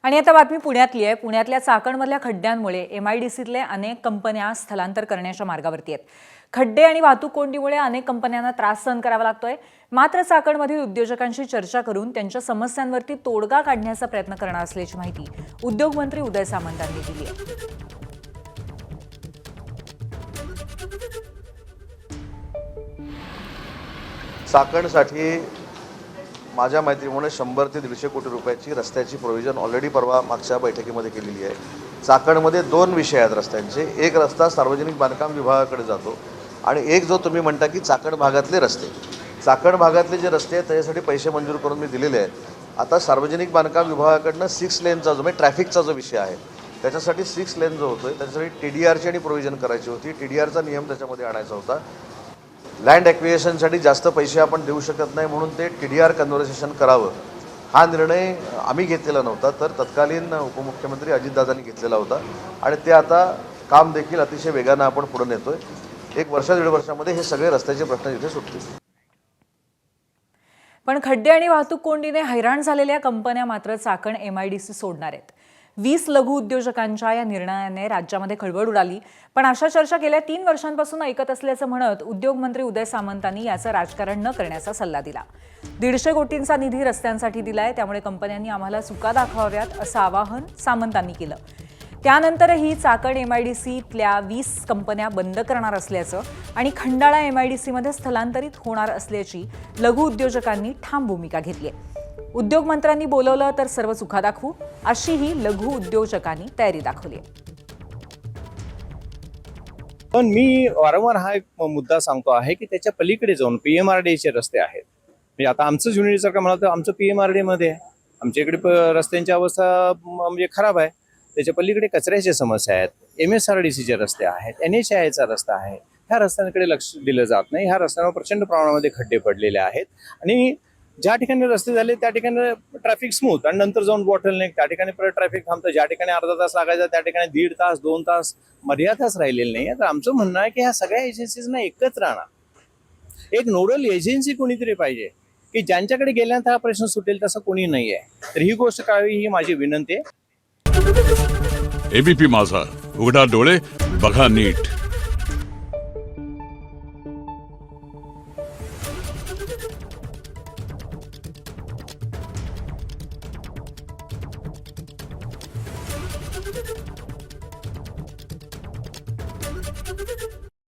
आणि आता बातमी पुण्यातली आहे। पुण्यातल्या चाकणमधल्या खड्ड्यांमुळे एमआयडीसीतले अनेक कंपन्या स्थलांतर करण्याच्या मार्गावरती आहेत। खड्डे आणि वाहतूक कोंडीमुळे अनेक कंपन्यांना त्रास सहन करावा लागतोय। मात्र चाकणमधील उद्योजकांशी चर्चा करून त्यांच्या समस्यांवरती तोडगा काढण्याचा प्रयत्न करणार असल्याची माहिती उद्योग मंत्री उदय सामंत यांनी दिली आहे। चाकणसाठी माझ्या माहितीप्रमाणे 100 ते 150 कोटी रुपयाची रस्त्याची प्रोव्हिजन ऑलरेडी परवा मागच्या बैठकीमध्ये केलेली आहे। चाकणमध्ये 2 विषय आहेत रस्त्यांचे। एक रस्ता सार्वजनिक बांधकाम विभागाकडे जातो आणि एक जो तुम्ही म्हणता की चाकण भागातले रस्ते। चाकण भागातले जे रस्ते आहेत त्याच्यासाठी पैसे मंजूर करून मी दिलेले आहेत। आता सार्वजनिक बांधकाम विभागाकडनं 6 लेनचा जो म्हणजे ट्रॅफिकचा जो विषय आहे त्याच्यासाठी 6 लेन जो होतोय त्याच्यासाठी TDRची आणि प्रोव्हिजन करायची होती। TDRचा नियम त्याच्यामध्ये आणायचा होता। लँड ॲक्विजिशनसाठी जास्त पैसे आपण देऊ शकत नाही म्हणून ते TDR कन्व्हर्सेशन करावं हा निर्णय आम्ही घेतलेला नव्हता, तर तत्कालीन उपमुख्यमंत्री अजितदादांनी घेतलेला होता आणि ते आता काम देखील अतिशय वेगानं आपण पुढे नेतोय। 1 वर्ष 1.5 वर्षामध्ये हे सगळे रस्त्याचे प्रश्न इथे सुटतील। पण खड्डे आणि वाहतूक कोंडीने हैराण झालेल्या कंपन्या मात्र चाकण एमआयडीसी सोडणार आहेत। 20 लघु उद्योजकांच्या या निर्णयाने राज्यामध्ये खळबळ उडाली, पण अशा चर्चा गेल्या 3 वर्षांपासून ऐकत असल्याचं म्हणत उद्योग मंत्री उदय सामंतांनी याचं राजकारण न करण्याचा सल्ला दिला। 150 कोटींचा निधी रस्त्यांसाठी दिलाय, त्यामुळे कंपन्यांनी आम्हाला चुका दाखवाव्यात असं आवाहन सामंतांनी केलं। त्यानंतरही चाकण एमआयडीसीतल्या 20 कंपन्या बंद करणार असल्याचं आणि खंडाळा एमआयडीसीमध्ये स्थलांतरित होणार असल्याची लघु उद्योजकांनी ठाम भूमिका घेतली आहे। उद्योग मंत्र्यांनी बोलवलं तर सर्व चुका दाखवू अशीही लघु उद्योजकांनी तयारी दाखवली आहे। पण मी वारंवार हा एक मुद्दा सांगतो आहे की त्याच्या पलीकडे जाऊन PMRDचे रस्ते आहेत। म्हणजे आता आमचं युनिट जर का म्हणाल तर आमचं PMRD मध्ये आहे। आमच्या इकडे रस्त्यांची अवस्था म्हणजे खराब आहे। त्याच्या पलीकडे कचऱ्याच्या समस्या आहेत, MSRDCचे रस्ते आहेत, NHAIचा रस्ता आहे। ह्या रस्त्यांकडे लक्ष दिलं जात नाही। ह्या रस्त्यांवर प्रचंड प्रमाणामध्ये खड्डे पडलेले आहेत आणि ज्या ठिकाणी रस्ते झाले त्या ठिकाणी ट्रॅफिक स्मूथ आणि नंतर जाऊन बॉटलनेक, त्या ठिकाणी परत ट्रॅफिक थांबतं। ज्या ठिकाणी अर्धा तास लागायचा त्या ठिकाणी 1.5 तास 2 तास मर्यादाच राहिलेली नाही। तर आमचं म्हणणं आहे की ह्या सगळ्या एजन्सीजना एकत्र आणा। एक नोडल एजन्सी कोणीतरी पाहिजे की ज्यांच्याकडे गेल्यानंतर हा प्रश्न सुटेल, तसं कोणी नाही आहे। तर ही गोष्ट कळावी ही माझी विनंती आहे। ABP माझा, उघडा डोळे बघा नीट।